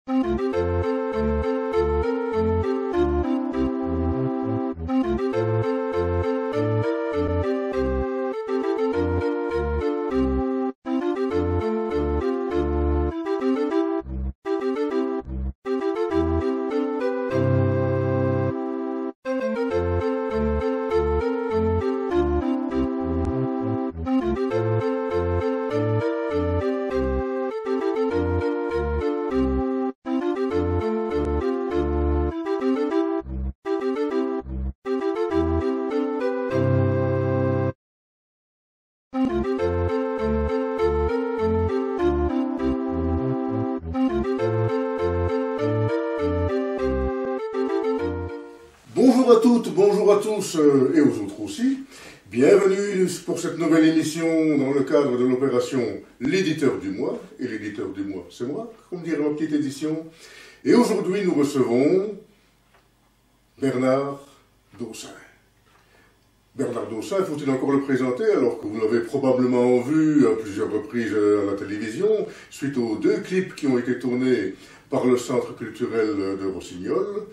Bonjour à toutes, bonjour à tous et aux autres aussi. Bienvenue pour cette nouvelle émission dans le cadre de l'opération L'éditeur du mois. Et l'éditeur du mois, c'est moi, comme dirait ma petite édition. Et aujourd'hui, nous recevons Bernard Daussin. Bernard Daussin, faut-il encore le présenter alors que vous l'avez probablement vu à plusieurs reprises à la télévision, suite aux 2 clips qui ont été tournés par le Centre culturel de Rossignol,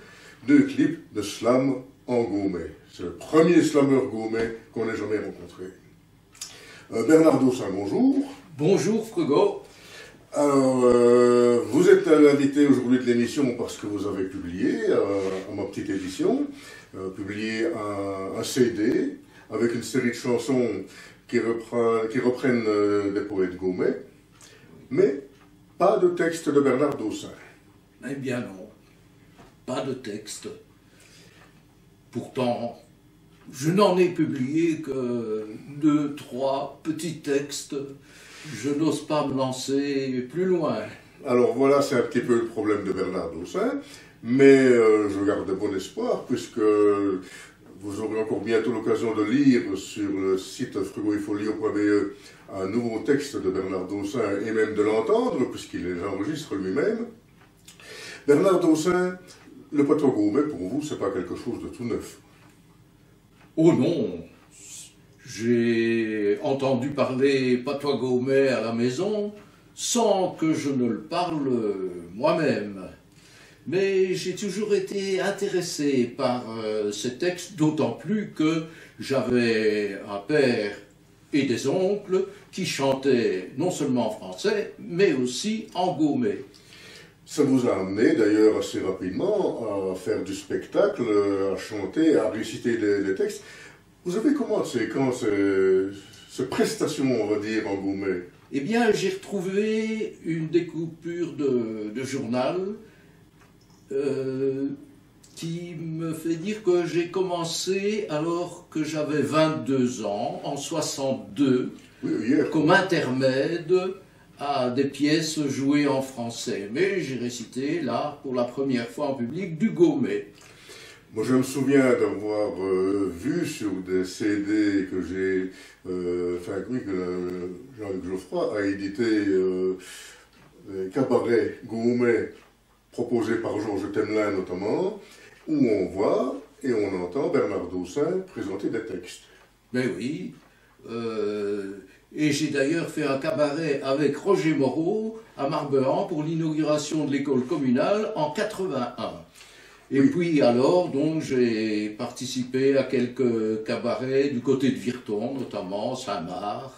2 clips de slam en Gaumet. C'est le premier slameur Gaumet qu'on ait jamais rencontré. Bernard Daussin, bonjour. Bonjour Frugo. Alors, vous êtes l'invité aujourd'hui de l'émission parce que vous avez publié, à ma petite édition, publié un CD avec une série de chansons qui reprennent des poètes Gaumet, mais pas de texte de Bernard Daussin. Eh bien non, pas de texte. Pourtant, je n'en ai publié que 2, 3 petits textes. Je n'ose pas me lancer plus loin. Alors voilà, c'est un petit peu le problème de Bernard Daussin, mais je garde de bon espoir, puisque vous aurez encore bientôt l'occasion de lire sur le site frugoifolio.be un nouveau texte de Bernard Daussin, et même de l'entendre, puisqu'il les enregistre lui-même. Bernard Daussin, le patois Gaumet, pour vous, c'est pas quelque chose de tout neuf. Oh non, j'ai entendu parler patois Gaumet à la maison sans que je ne le parle moi-même. Mais j'ai toujours été intéressé par ces textes, d'autant plus que j'avais un père et des oncles qui chantaient non seulement en français, mais aussi en Gaumet. Ça vous a amené d'ailleurs assez rapidement à faire du spectacle, à chanter, à réciter des textes. Vous avez commencé quand ces prestations, on va dire, en Gaumet? Eh bien, j'ai retrouvé une découpure de journal qui me fait dire que j'ai commencé alors que j'avais 22 ans, en 62, comme intermède à des pièces jouées en français. Mais j'ai récité, là, pour la première fois en public, du Gaumet. Moi, je me souviens d'avoir vu sur des CD que j'ai, que Jean-Luc Geoffroy a édité, des cabarets Gaumet proposés par Georges Temelin notamment, où on voit et on entend Bernard Daussin présenter des textes. Mais oui, et j'ai d'ailleurs fait un cabaret avec Roger Moreau à Marbehan pour l'inauguration de l'école communale en 81. Et puis alors, donc, j'ai participé à quelques cabarets du côté de Virton, notamment Saint-Marc,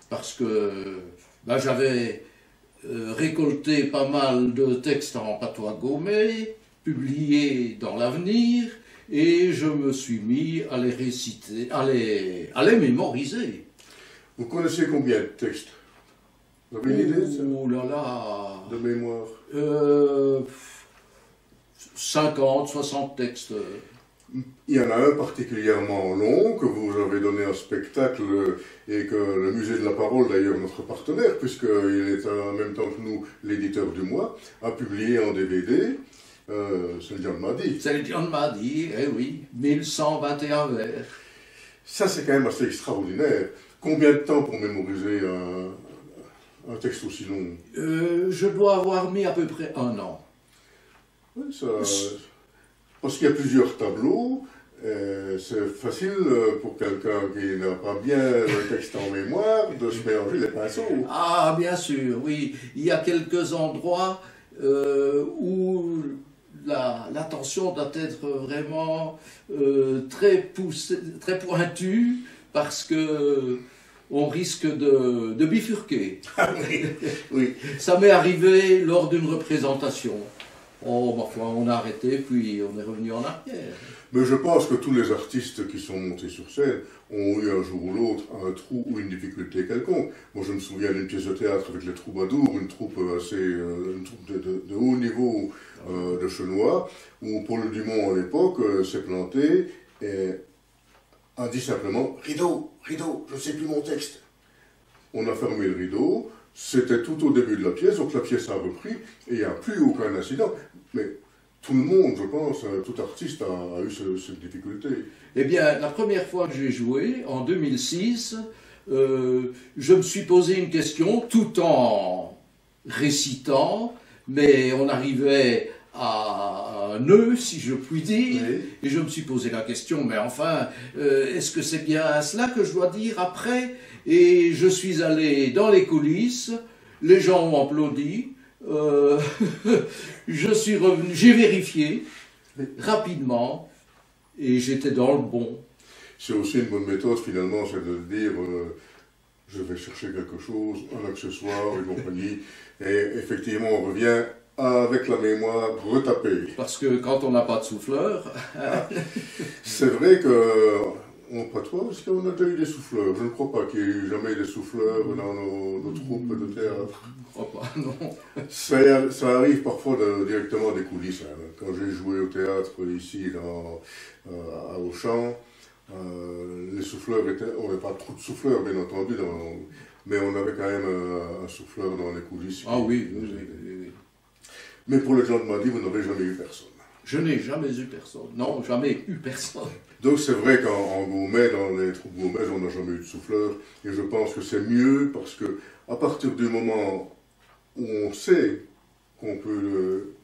parce que j'avais récolté pas mal de textes en patois Gaumet, publiés dans l'Avenir, et je me suis mis à les réciter, à les mémoriser. Vous connaissez combien de textes? Vous avez une idée de mémoire? 50, 60 textes. Il y en a un particulièrement long que vous avez donné en spectacle et que le Musée de la Parole, d'ailleurs notre partenaire, puisqu'il est en même temps que nous l'éditeur du mois, a publié en DVD. C'est le John Maddy. C'est le John Maddy, eh oui, 1121 vers. Ça, c'est quand même assez extraordinaire. Combien de temps pour mémoriser un texte aussi long? Je dois avoir mis à peu près 1 an. Oui, parce qu'il y a plusieurs tableaux, C'est facile pour quelqu'un qui n'a pas bien le texte en mémoire de se mélanger les pinceaux. Ah, bien sûr, oui. Il y a quelques endroits où l'attention doit être vraiment très poussée, très pointue, parce que on risque de bifurquer. Ah oui, oui. Ça m'est arrivé lors d'une représentation. Oh, parfois on a arrêté, puis on est revenu en arrière. Mais je pense que tous les artistes qui sont montés sur scène ont eu un jour ou l'autre un trou ou une difficulté quelconque. Moi je me souviens d'une pièce de théâtre avec les Troubadours, une troupe de haut niveau de Chenois, où Paul Dumont à l'époque s'est planté et a dit simplement « Rideau, rideau, je ne sais plus mon texte ». On a fermé le rideau, c'était tout au début de la pièce, donc la pièce a repris et il n'y a plus aucun incident. Mais tout le monde, je pense, tout artiste a eu cette difficulté. Eh bien, la première fois que j'ai joué, en 2006, je me suis posé une question tout en récitant, mais on arrivait à un nœud, si je puis dire, Oui. et je me suis posé la question, mais enfin, est-ce que c'est bien cela que je dois dire après? Et je suis allé dans les coulisses, les gens ont applaudi, je suis revenu, j'ai vérifié rapidement, et j'étais dans le bon. C'est aussi une bonne méthode finalement, c'est de dire je vais chercher quelque chose, un accessoire et compagnie, et effectivement on revient avec la mémoire retapée. Parce que quand on n'a pas de souffleur, C'est vrai que, pas toi, est-ce qu'on a déjà eu des souffleurs? Je ne crois pas qu'il y ait eu jamais des souffleurs dans nos troupes de théâtre. je crois pas, non. Ça arrive parfois directement des coulisses. Hein. Quand j'ai joué au théâtre ici à Auchan, les souffleurs on n'avait pas trop de souffleurs bien entendu, mais on avait quand même un souffleur dans les coulisses. Ah oui, oui. Mais pour les gens de Madi, vous n'avez jamais eu personne. Je n'ai jamais eu personne. Non, jamais eu personne. Donc c'est vrai qu'en Gaumet, dans les troupes gaumaises, on n'a jamais eu de souffleur. Et je pense que c'est mieux parce que à partir du moment où on sait qu'on peut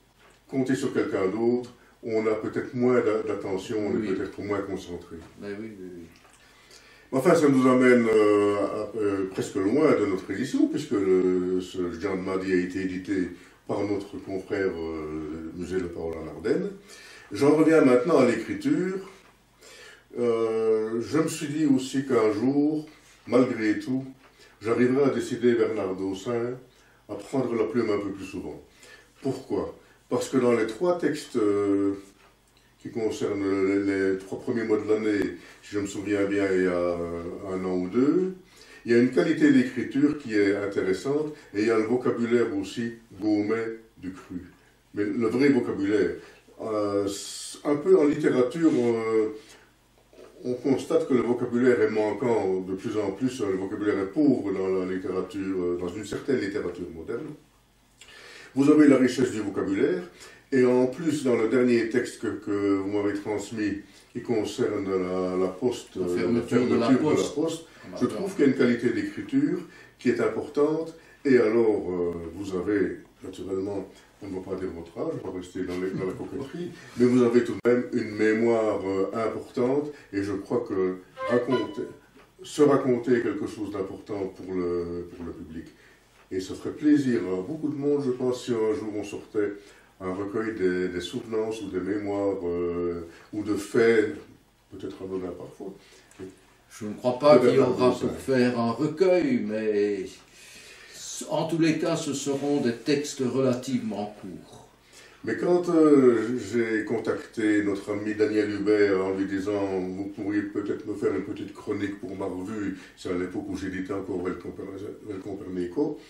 compter sur quelqu'un d'autre, on a peut-être moins d'attention, on est peut-être moins concentré. Mais oui, oui, oui. Enfin, ça nous amène presque loin de notre édition, puisque ce Jean de Madi a été édité par notre confrère Musée de la Parole en Ardennes. J'en reviens maintenant à l'écriture. Je me suis dit aussi qu'un jour, malgré tout, j'arriverai à décider, Bernard Dossin, à prendre la plume un peu plus souvent. Pourquoi? Parce que dans les 3 textes qui concernent les 3 premiers mois de l'année, si je me souviens bien, il y a 1 an ou 2, il y a une qualité d'écriture qui est intéressante, et il y a le vocabulaire aussi Gaumet du cru. Mais le vrai vocabulaire, un peu en littérature, on constate que le vocabulaire est manquant de plus en plus, le vocabulaire est pauvre dans la littérature, dans une certaine littérature moderne. Vous avez la richesse du vocabulaire, et en plus, dans le dernier texte que vous m'avez transmis, qui concerne la poste, La fermeture de la poste. Je trouve qu'il y a une qualité d'écriture qui est importante, et alors vous avez, naturellement, on ne va pas dire votre âge, on va rester dans la coquetterie, mais vous avez tout de même une mémoire importante, et je crois que se raconter quelque chose d'important pour le public. Et ça ferait plaisir à beaucoup de monde, je pense, si un jour on sortait un recueil des souvenances ou des mémoires ou de faits, peut-être anodins parfois. Je ne crois pas qu'il y aura pour faire un recueil, mais en tous les cas, ce seront des textes relativement courts. Mais quand j'ai contacté notre ami Daniel Hubert en lui disant « Vous pourriez peut-être me faire une petite chronique pour ma revue », c'est à l'époque où j'éditais encore Velcompernico,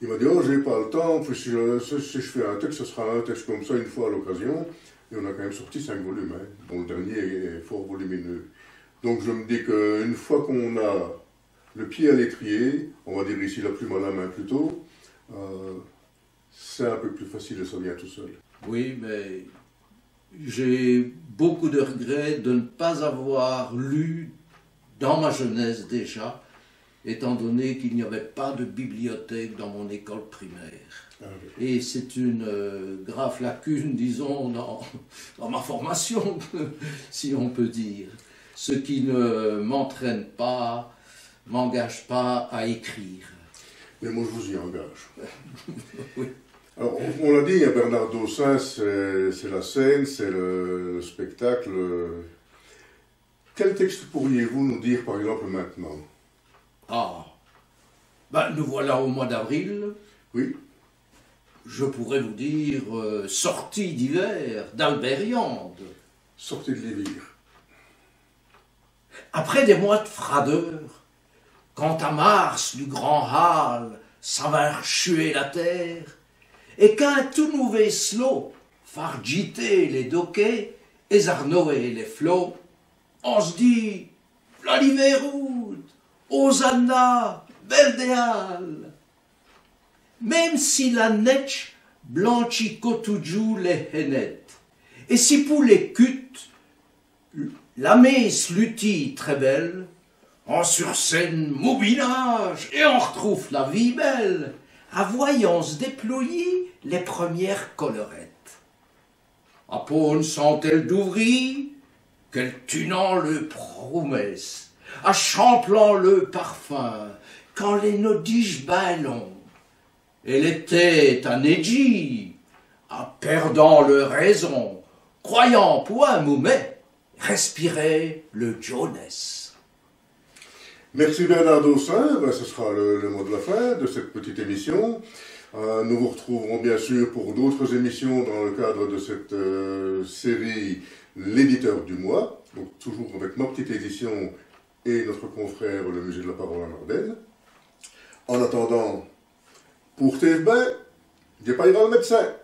il m'a dit « Oh, j'ai pas le temps, puis si je fais un texte, ce sera un texte comme ça une fois à l'occasion ». Et on a quand même sorti 5 volumes, hein, dont le dernier est fort volumineux. Donc je me dis qu'une fois qu'on a le pied à l'étrier, on va dire ici la plume à la main plutôt, c'est un peu plus facile et ça vient tout seul. Oui, mais j'ai beaucoup de regrets de ne pas avoir lu dans ma jeunesse déjà, étant donné qu'il n'y avait pas de bibliothèque dans mon école primaire. Ah oui. Et c'est une grave lacune, disons, dans ma formation, si on peut dire. Ce qui ne m'entraîne pas, m'engage pas à écrire. Mais moi, je vous y engage. Oui. Alors, on l'a dit, Bernard Dossin, c'est la scène, c'est le spectacle. Quel texte pourriez-vous nous dire, par exemple, maintenant? Ah, ben, nous voilà au mois d'avril. Oui. Je pourrais vous dire Sortie d'hiver d'Albert Yande. Sortez de l'Évire. Après des mois de fradeur, quand à Mars du grand hall s'en va rechuer la terre, et qu'un tout nouveau slow fargiter les doquets et zarnoer les flots, on se dit, la l'hiveroute, Hosanna, belle des halles. Même si la neige blanchit toujours les hennettes, et si pour les cuttes, la messe lutit très belle, on sur scène mobilage et on retrouve la vie belle, à voyant se déployer les premières collerettes. À Pône sont-elles d'ouvrir, qu'elles tunant le promesse, à champlant le parfum, quand les nodiges baillent et les têtes à Nedji, à perdant leur raison, croyant pour un moumet, respirer le Jones. Merci Bernard Dossin, ce sera le mot de la fin de cette petite émission. Nous vous retrouverons bien sûr pour d'autres émissions dans le cadre de cette série L'éditeur du mois, donc toujours avec ma petite édition et notre confrère le Musée de la Parole en Ardennes. En attendant, pour TFB, j'ai pas irai le médecin.